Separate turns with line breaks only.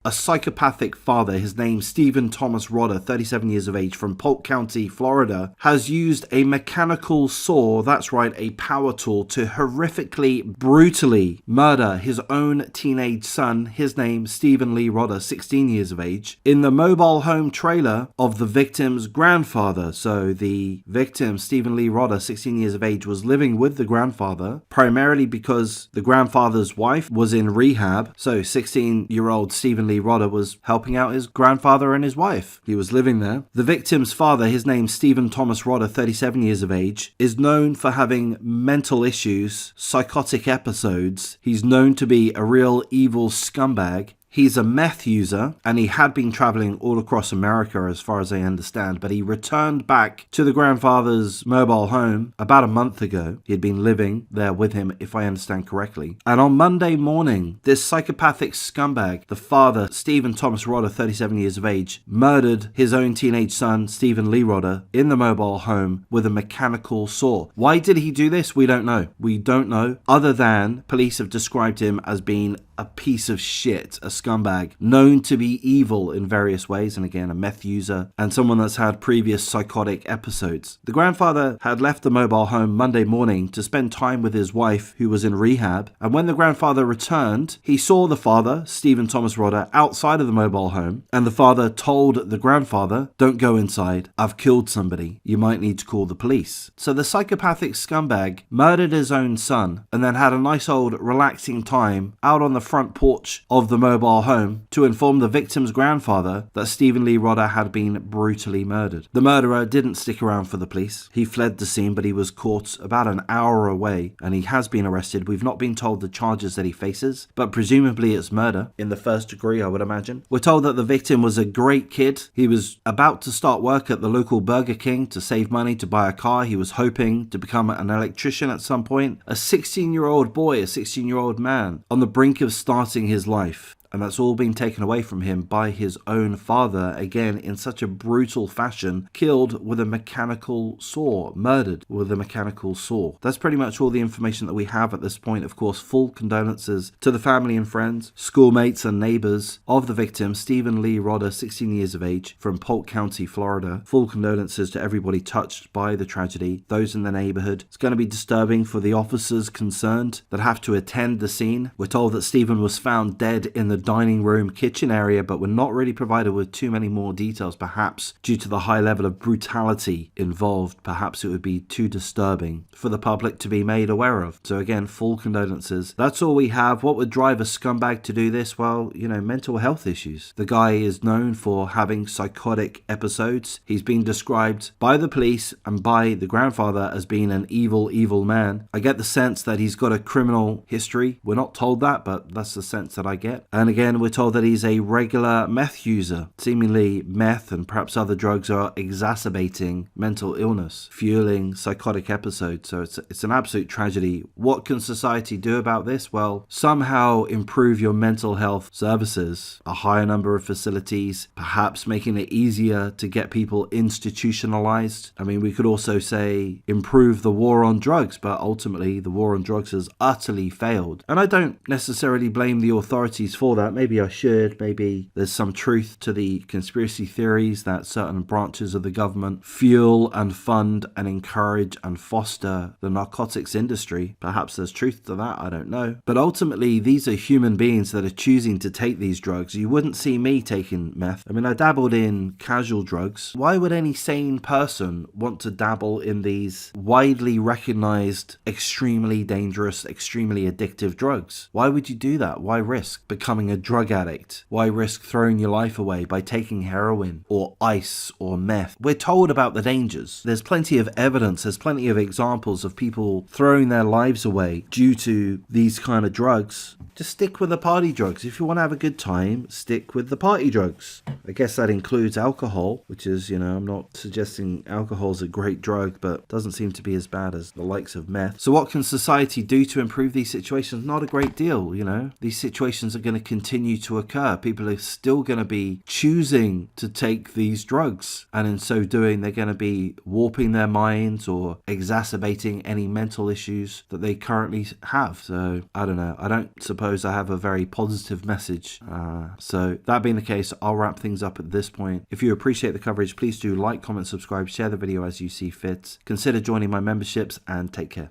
A psychopathic father, his name Stephen Thomas Rodda, 37 years of age, from Polk County, Florida, has used a mechanical saw, that's right, a power tool, to horrifically, brutally murder his own teenage son, his name Stephen Lee Rodda, 16 years of age, in the mobile home trailer of the victim's grandfather. So the victim, Stephen Lee Rodda, 16 years of age, was living with the grandfather, primarily because the grandfather's wife was in rehab. So 16-year-old Stephen Lee Rodda was helping out his grandfather and his wife. He was living there. The victim's father, his name Stephen Thomas Rodda, 37 years of age, is known for having mental issues, psychotic episodes. He's known to be a real evil scumbag. He's a meth user, and he had been traveling all across America as far as I understand, but he returned back to the grandfather's mobile home about a month ago. He had been living there with him, if I understand correctly. And on Monday morning, this psychopathic scumbag, the father, Stephen Thomas Rodda, 37 years of age, murdered his own teenage son, Stephen Lee Rodda, in the mobile home with a mechanical saw. Why did he do this? We don't know. We don't know, other than police have described him as being a piece of shit, a scumbag, known to be evil in various ways, and again, a meth user, and someone that's had previous psychotic episodes. The grandfather had left the mobile home Monday morning to spend time with his wife, who was in rehab, and when the grandfather returned, he saw the father, Stephen Thomas Rodda, outside of the mobile home, and the father told the grandfather, "Don't go inside, I've killed somebody, you might need to call the police." So the psychopathic scumbag murdered his own son, and then had a nice old relaxing time out on the front porch of the mobile home to inform the victim's grandfather that Stephen Lee Rodda had been brutally murdered. The murderer didn't stick around for the police. He fled the scene, but he was caught about an hour away, and he has been arrested. We've not been told the charges that he faces, but presumably it's murder in the first degree, I would imagine. We're told that the victim was a great kid. He was about to start work at the local Burger King to save money to buy a car. He was hoping to become an electrician at some point. A 16-year-old boy, a 16-year-old man, on the brink of starting his life. And that's all been taken away from him by his own father, again, in such a brutal fashion, killed with a mechanical saw, murdered with a mechanical saw. That's pretty much all the information that we have at this point. Of course, full condolences to the family and friends, schoolmates and neighbors of the victim, Stephen Lee Rodda, 16 years of age, from Polk County, Florida. Full condolences to everybody touched by the tragedy, those in the neighborhood. It's going to be disturbing for the officers concerned that have to attend the scene. We're told that Stephen was found dead in the dining room kitchen area, but we're not really provided with too many more details, perhaps due to the high level of brutality involved. Perhaps it would be too disturbing for the public to be made aware of. So again, full condolences. That's all we have. What would drive a scumbag to do this? Well, mental health issues. The guy is known for having psychotic episodes. He's been described by the police and by the grandfather as being an evil, evil man. I get the sense that he's got a criminal history. We're not told that, but that's the sense that I get. And again, we're told that he's a regular meth user. Seemingly meth and perhaps other drugs are exacerbating mental illness, fueling psychotic episodes. So it's an absolute tragedy. What can society do about this? Well, somehow improve your mental health services, a higher number of facilities, perhaps making it easier to get people institutionalized. I mean, we could also say improve the war on drugs, but ultimately the war on drugs has utterly failed. And I don't necessarily blame the authorities for that. Maybe I should. Maybe there's some truth to the conspiracy theories that certain branches of the government fuel and fund and encourage and foster the narcotics industry. Perhaps there's truth to that. I don't know. But ultimately, these are human beings that are choosing to take these drugs. You wouldn't see me taking meth. I mean, I dabbled in casual drugs. Why would any sane person want to dabble in these widely recognized, extremely dangerous, extremely addictive drugs? Why would you do that? Why risk becoming a drug addict? Why risk throwing your life away by taking heroin or ice or meth? We're told about the dangers. There's plenty of evidence, there's plenty of examples of people throwing their lives away due to these kind of drugs. Just stick with the party drugs. If you want to have a good time, stick with the party drugs. I guess that includes alcohol, which is, I'm not suggesting alcohol is a great drug, but doesn't seem to be as bad as the likes of meth. So what can society do to improve these situations? Not a great deal, These situations are going to continue to occur. People are still going to be choosing to take these drugs, and in so doing, they're going to be warping their minds or exacerbating any mental issues that they currently have. So I don't know. I don't suppose I have a very positive message. So that being the case, I'll wrap things up at this point. If you appreciate the coverage, please do like, comment, subscribe, share the video as you see fit. Consider joining my memberships, and take care.